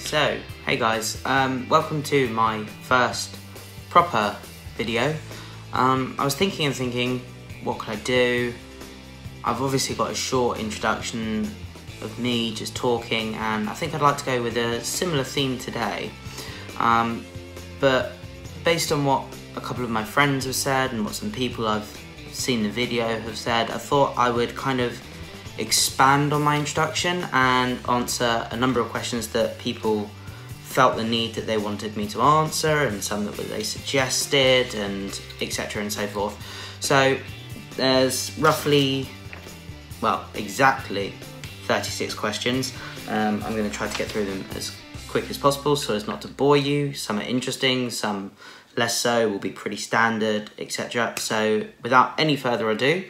So, hey guys, welcome to my first proper video. I was thinking, what could I do? I've obviously got a short introduction of me just talking, and I think I'd like to go with a similar theme today. But based on what a couple of my friends have said and what some people I've seen the video have said, I thought I would kind of expand on my introduction and answer a number of questions that people felt the need that they wanted me to answer, and some that they suggested, and etc. and so forth. So there's roughly, well, exactly 36 questions. I'm going to try to get through them as quick as possible so as not to bore you. Some are interesting, some less so, will be pretty standard, etc. So without any further ado,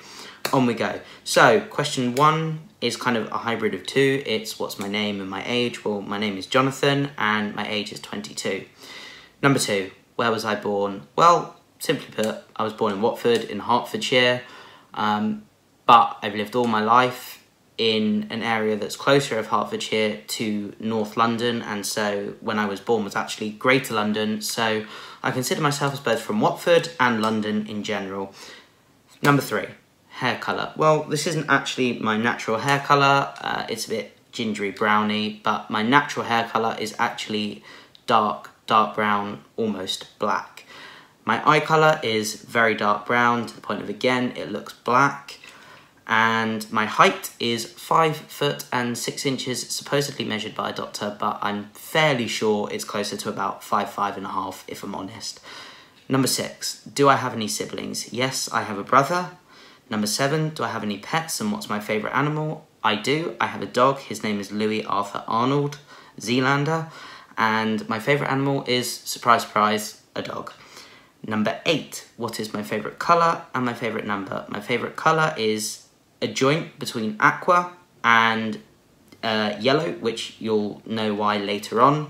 on we go. So question 1 is kind of a hybrid of 2. It's what's my name and my age. Well, my name is Jonathan and my age is 22. Number 2, where was I born? Well, simply put, I was born in Watford in Hertfordshire, but I've lived all my life in an area that's closer of Hertfordshire to North London, and so when I was born was actually Greater London, so I consider myself as both from Watford and London in general. Number 3, hair colour. Well, this isn't actually my natural hair colour, it's a bit gingery browny, but my natural hair colour is actually dark brown, almost black. My eye colour is very dark brown, to the point of, again, it looks black. And my height is 5 foot and 6 inches, supposedly measured by a doctor, but I'm fairly sure it's closer to about 5'5.5", if I'm honest. Number 6, do I have any siblings? Yes, I have a brother. Number 7, do I have any pets, and what's my favourite animal? I do. I have a dog. His name is Louis Arthur Arnold, Zealander, and my favourite animal is, surprise, surprise, a dog. Number 8, what is my favourite colour and my favourite number? My favourite colour is a joint between aqua and yellow, which you'll know why later on,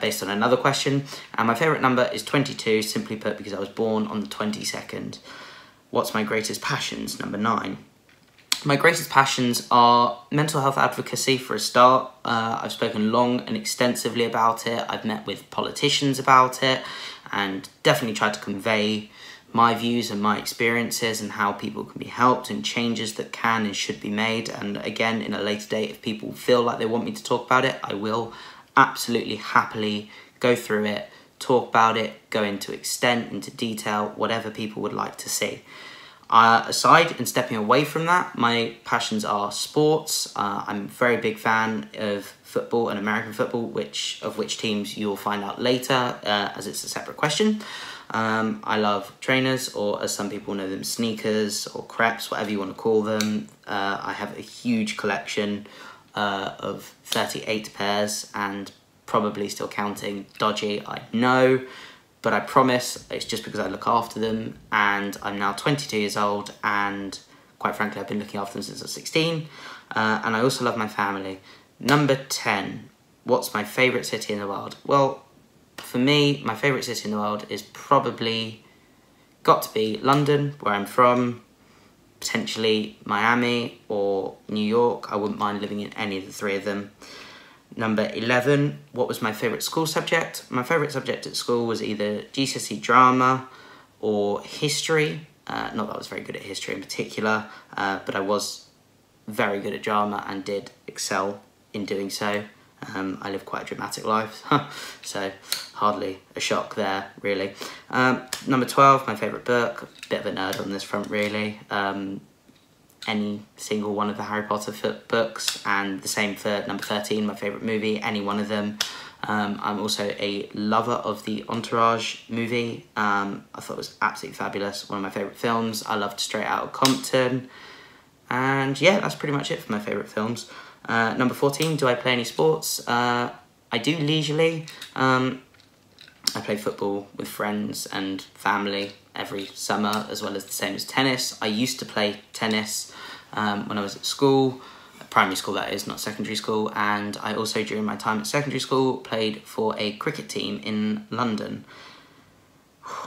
based on another question. And my favourite number is 22, simply put because I was born on the 22nd. What's my greatest passions? Number 9. My greatest passions are mental health advocacy for a start. I've spoken long and extensively about it. I've met with politicians about it and definitely tried to convey my views and my experiences and how people can be helped and changes that can and should be made. And again, in a later date, if people feel like they want me to talk about it, I will absolutely happily go through it, talk about it, go into extent, into detail, whatever people would like to see. Aside and stepping away from that, my passions are sports. I'm a very big fan of football and American football, of which teams you'll find out later, as it's a separate question. I love trainers, or as some people know them, sneakers or crepes, whatever you want to call them. I have a huge collection of 38 pairs, and probably still counting. Dodgy, I know, but I promise it's just because I look after them, and I'm now 22 years old, and quite frankly I've been looking after them since I was 16, and I also love my family. Number 10, what's my favourite city in the world? Well, for me, my favourite city in the world is probably got to be London, where I'm from, potentially Miami or New York. I wouldn't mind living in any of the three of them. Number 11, what was my favourite school subject? My favourite subject at school was either GCSE drama or history. Not that I was very good at history in particular, but I was very good at drama and did excel in doing so. I live quite a dramatic life, so hardly a shock there, really. Number 12, my favourite book. Bit of a nerd on this front, really. Any single one of the Harry Potter books, and the same for number 13, my favourite movie, any one of them. I'm also a lover of the Entourage movie. I thought it was absolutely fabulous, one of my favourite films. I loved Straight Outta Compton, and yeah, that's pretty much it for my favourite films. Number 14, do I play any sports? I do leisurely. I play football with friends and family every summer, as well as the same as tennis. I used to play tennis when I was at school, primary school that is, not secondary school, and I also, during my time at secondary school, played for a cricket team in London.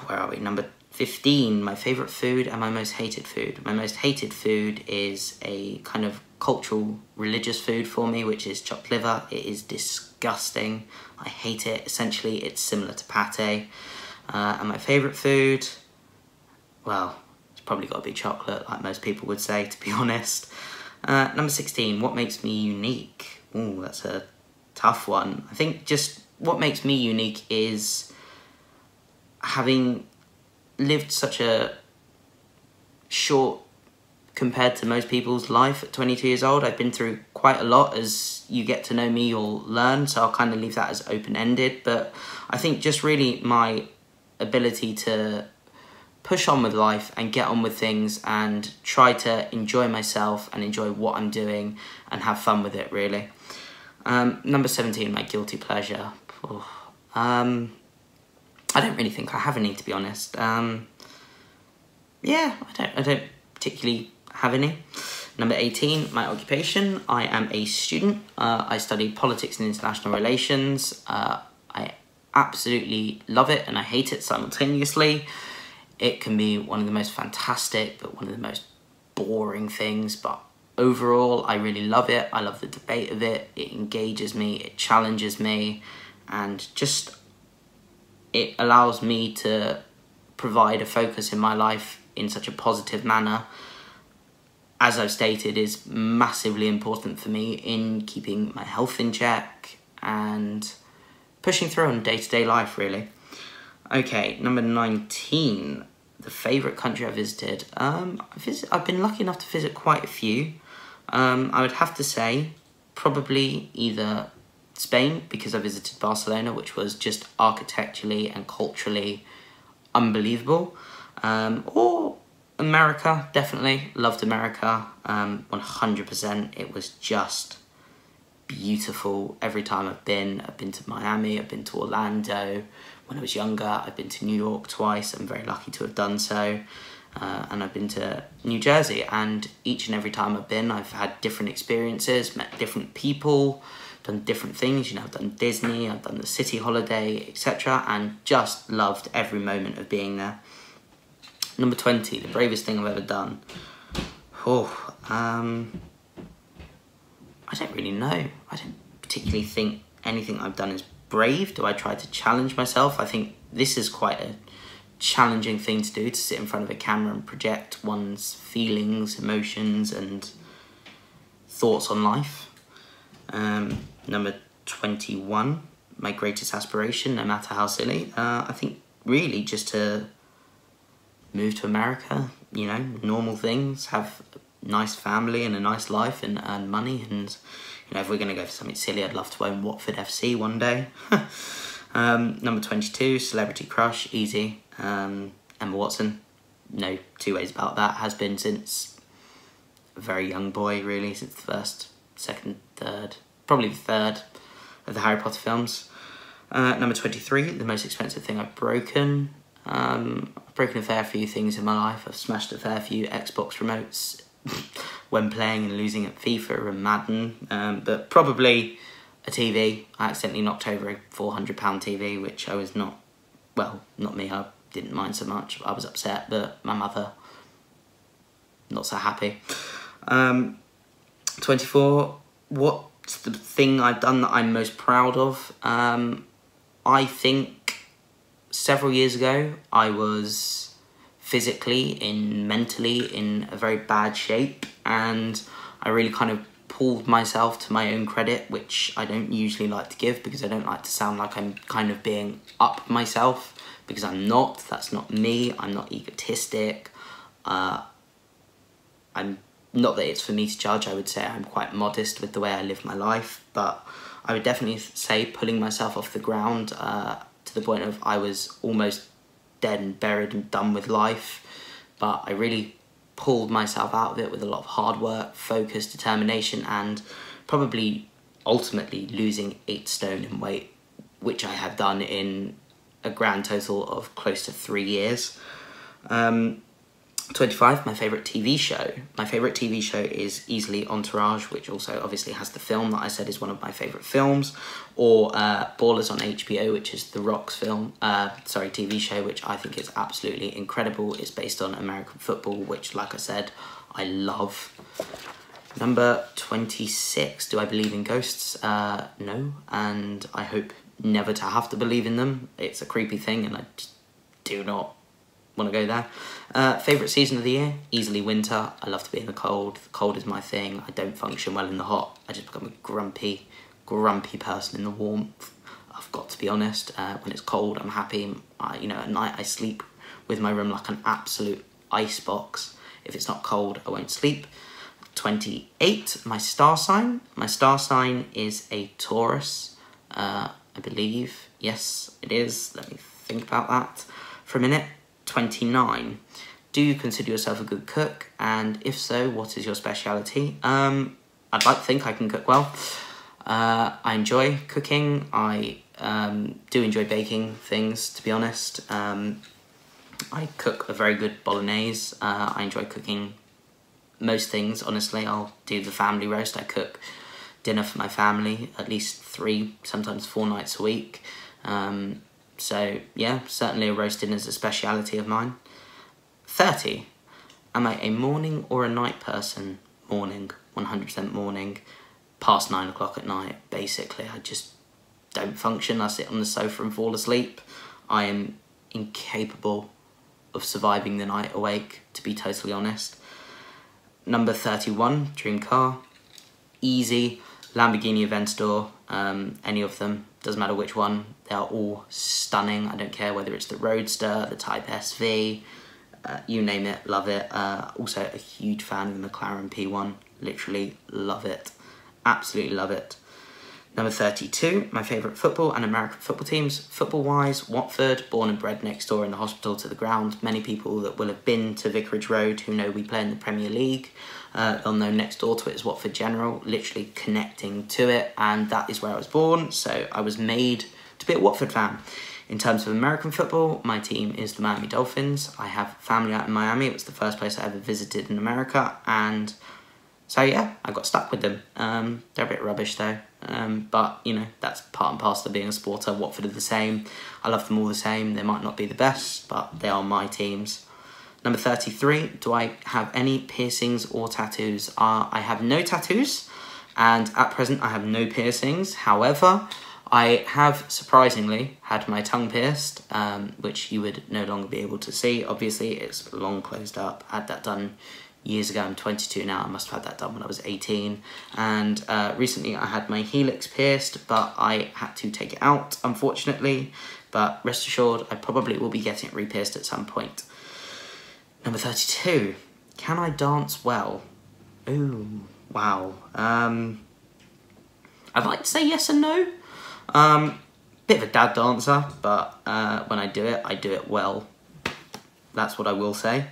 Where are we? Number 15, my favourite food and my most hated food. My most hated food is a kind of cultural, religious food for me, which is chopped liver. It is disgusting. disgusting. I hate it. Essentially, it's similar to pate. And my favourite food, well, it's probably got to be chocolate, like most people would say, to be honest. Number 16, what makes me unique? Ooh, that's a tough one. I think just what makes me unique is having lived such a short, compared to most people's life at 22 years old. I've been through quite a lot. As you get to know me, you'll learn, so I'll kind of leave that as open-ended. But I think just really my ability to push on with life and get on with things and try to enjoy myself and enjoy what I'm doing and have fun with it, really. Number 17, my guilty pleasure. I don't really think I have any, to be honest. Yeah, I don't particularly have any. Number 18, my occupation. I am a student. I study politics and international relations. I absolutely love it and I hate it simultaneously. It can be one of the most fantastic, but one of the most boring things. But overall, I really love it. I love the debate of it. It engages me, it challenges me, and just it allows me to provide a focus in my life in such a positive manner. As I've stated, is massively important for me in keeping my health in check and pushing through on day-to-day life, really. Okay, number 19, the favourite country I visited. I've been lucky enough to visit quite a few. I would have to say probably either Spain, because I visited Barcelona, which was just architecturally and culturally unbelievable, or America, definitely. Loved America, 100%. It was just beautiful every time I've been. I've been to Miami, I've been to Orlando. When I was younger, I've been to New York twice. I'm very lucky to have done so. And I've been to New Jersey, and each and every time I've been, I've had different experiences, met different people, done different things. You know, I've done Disney, I've done the city holiday, etc., and just loved every moment of being there. Number 20, the bravest thing I've ever done. I don't really know. I don't particularly think anything I've done is brave. Do I try to challenge myself? I think this is quite a challenging thing to do, to sit in front of a camera and project one's feelings, emotions, and thoughts on life. Number 21, my greatest aspiration, no matter how silly. I think really just to move to America, you know, normal things, have a nice family and a nice life and earn money. And, you know, if we're going to go for something silly, I'd love to own Watford FC one day. Number 22, celebrity crush, easy. Emma Watson, no two ways about that. Has been since a very young boy, really, since the first, second, third, probably the third of the Harry Potter films. Number 23, the most expensive thing I've broken. I've broken a fair few things in my life. I've smashed a fair few Xbox remotes when playing and losing at FIFA and Madden, but probably a TV. I accidentally knocked over a £400 TV, which I was not, well, not me, I didn't mind so much. I was upset, but my mother, not so happy. 24, what's the thing I've done that I'm most proud of? I think several years ago, I was physically and mentally in a very bad shape, and I really kind of pulled myself to my own credit, which I don't usually like to give because I don't like to sound like I'm kind of being up myself, because I'm not. That's not me. I'm not egotistic. I'm not that it's for me to judge. I would say I'm quite modest with the way I live my life, but I would definitely say pulling myself off the ground to the point of I was almost dead and buried and done with life, but I really pulled myself out of it with a lot of hard work, focus, determination, and probably ultimately losing 8 stone in weight, which I have done in a grand total of close to 3 years. 25, my favourite TV show. My favourite TV show is easily Entourage, which also obviously has the film that I said is one of my favourite films, or Ballers on HBO, which is The Rock's TV show, which I think is absolutely incredible. It's based on American football, which, like I said, I love. Number 26, do I believe in ghosts? No, and I hope never to have to believe in them. It's a creepy thing and I just do not want to go there. Favourite season of the year? Easily winter. I love to be in the cold. The cold is my thing. I don't function well in the hot. I just become a grumpy person in the warmth. I've got to be honest. When it's cold, I'm happy. You know, at night I sleep with my room like an absolute ice box. If it's not cold, I won't sleep. 28, my star sign. My star sign is a Taurus, I believe. Yes, it is. Let me think about that for a minute. 29, do you consider yourself a good cook? And if so, what is your speciality? I'd like to think I can cook well. I enjoy cooking. I do enjoy baking things, to be honest. I cook a very good bolognese. I enjoy cooking most things, honestly. I'll do the family roast. I cook dinner for my family at least 3, sometimes 4 nights a week. So yeah, certainly a roast dinner is a speciality of mine. 30, am I a morning or a night person? Morning, 100% morning. Past 9 o'clock at night, basically. I just don't function. I sit on the sofa and fall asleep. I am incapable of surviving the night awake, to be totally honest. Number 31, dream car. Easy, Lamborghini Aventador, any of them, doesn't matter which one. They are all stunning. I don't care whether it's the Roadster, the Type SV, you name it, love it. Also a huge fan of the McLaren P1, literally love it, absolutely love it. Number 32, my favourite football and American football teams. Football-wise, Watford, born and bred next door in the hospital to the ground. Many people that will have been to Vicarage Road who know we play in the Premier League, they'll know next door to it is Watford General, literally connecting to it, and that is where I was born, so I was made to be a Watford fan. In terms of American football, my team is the Miami Dolphins. I have family out in Miami. It was the first place I ever visited in America, and so yeah, I got stuck with them. They're a bit rubbish though, but you know, that's part and parcel of being a supporter. Watford are the same. I love them all the same. They might not be the best, but they are my teams. Number 33, do I have any piercings or tattoos? I have no tattoos, and at present I have no piercings. However, I have surprisingly had my tongue pierced, which you would no longer be able to see. Obviously, it's long closed up. I had that done years ago. I'm 22 now. I must have had that done when I was 18. And recently I had my helix pierced, but I had to take it out, unfortunately. But rest assured, I probably will be getting it re-pierced at some point. Number 32, can I dance well? Ooh, wow. I'd like to say yes and no. Bit of a dad dancer, but when I do it well. That's what I will say.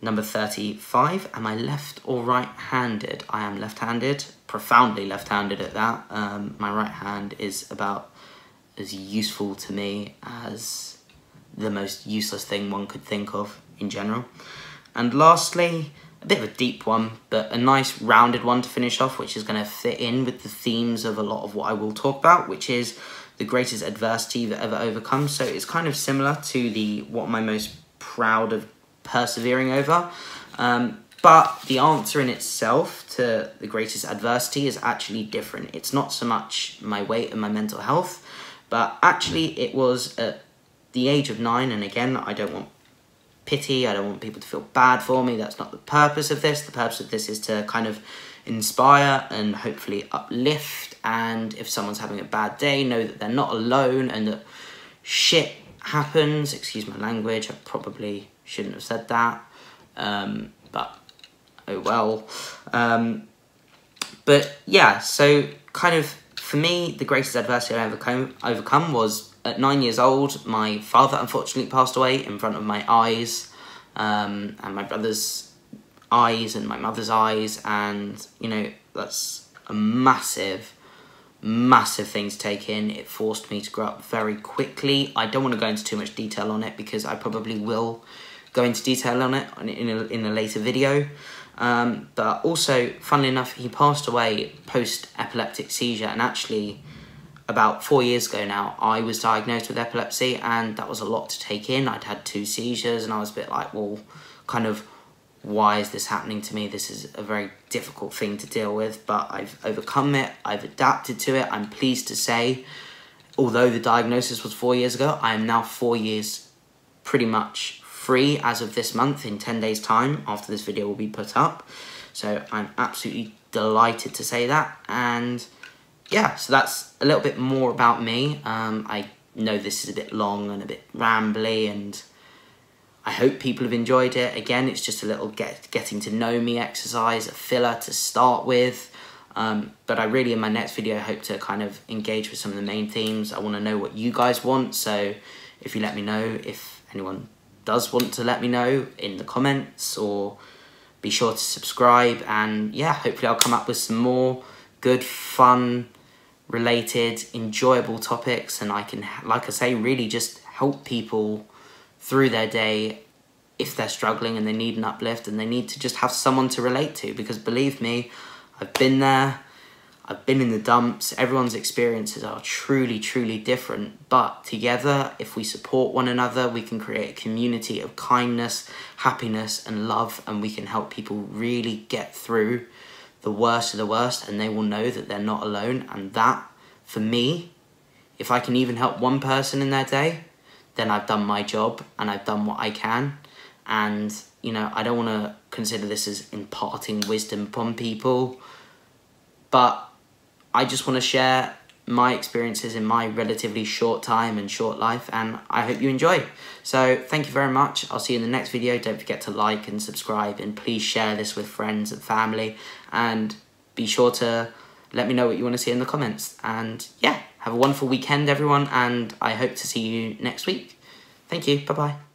Number 35, am I left or right-handed? I am left-handed, profoundly left-handed at that. My right hand is about as useful to me as the most useless thing one could think of in general. And lastly, a bit of a deep one, but a nice rounded one to finish off, which is going to fit in with the themes of a lot of what I will talk about, which is the greatest adversity that ever overcome. So it's kind of similar to the what am I most proud of persevering over, but the answer in itself to the greatest adversity is actually different. It's not so much my weight and my mental health, but actually it was at the age of 9, and again, I don't want pity, I don't want people to feel bad for me. That's not the purpose of this. The purpose of this is to kind of inspire and hopefully uplift, and if someone's having a bad day, know that they're not alone and that shit happens. Excuse my language, I probably shouldn't have said that, but oh well. But yeah, so kind of for me, the greatest adversity I overcome was at 9 years old. My father unfortunately passed away in front of my eyes, and my brother's eyes and my mother's eyes, and you know, that's a massive thing to take in. It forced me to grow up very quickly. I don't want to go into too much detail on it because I probably will go into detail on it in a later video. But also, funnily enough, he passed away post-epileptic seizure, and actually about 4 years ago now, I was diagnosed with epilepsy, and that was a lot to take in. I'd had 2 seizures, and I was a bit like, well, kind of, why is this happening to me? This is a very difficult thing to deal with, but I've overcome it, I've adapted to it. I'm pleased to say, although the diagnosis was 4 years ago, I am now 4 years pretty much free as of this month, in 10 days time, after this video will be put up. So I'm absolutely delighted to say that. And yeah, so that's a little bit more about me. I know this is a bit long and a bit rambly, and I hope people have enjoyed it. Again, it's just a little getting to know me exercise, a filler to start with. But I really, in my next video, hope to kind of engage with some of the main themes. I want to know what you guys want, so if you let me know, if anyone does want to let me know in the comments, or be sure to subscribe. And yeah, hopefully I'll come up with some more good, fun, related, enjoyable topics, and I can, like I say, really just help people through their day if they're struggling and they need an uplift and they need to just have someone to relate to. Because believe me, I've been there, I've been in the dumps. Everyone's experiences are truly, truly different, but together, if we support one another, we can create a community of kindness, happiness and love, and we can help people really get through the worst of the worst, and they will know that they're not alone. And that, for me, if I can even help one person in their day, then I've done my job and I've done what I can. And, you know, I don't want to consider this as imparting wisdom upon people, but I just want to share my experiences in my relatively short time and short life, and I hope you enjoy. So thank you very much. I'll see you in the next video. Don't forget to like and subscribe, and please share this with friends and family, and be sure to let me know what you want to see in the comments. And yeah, have a wonderful weekend, everyone, and I hope to see you next week. Thank you. Bye-bye.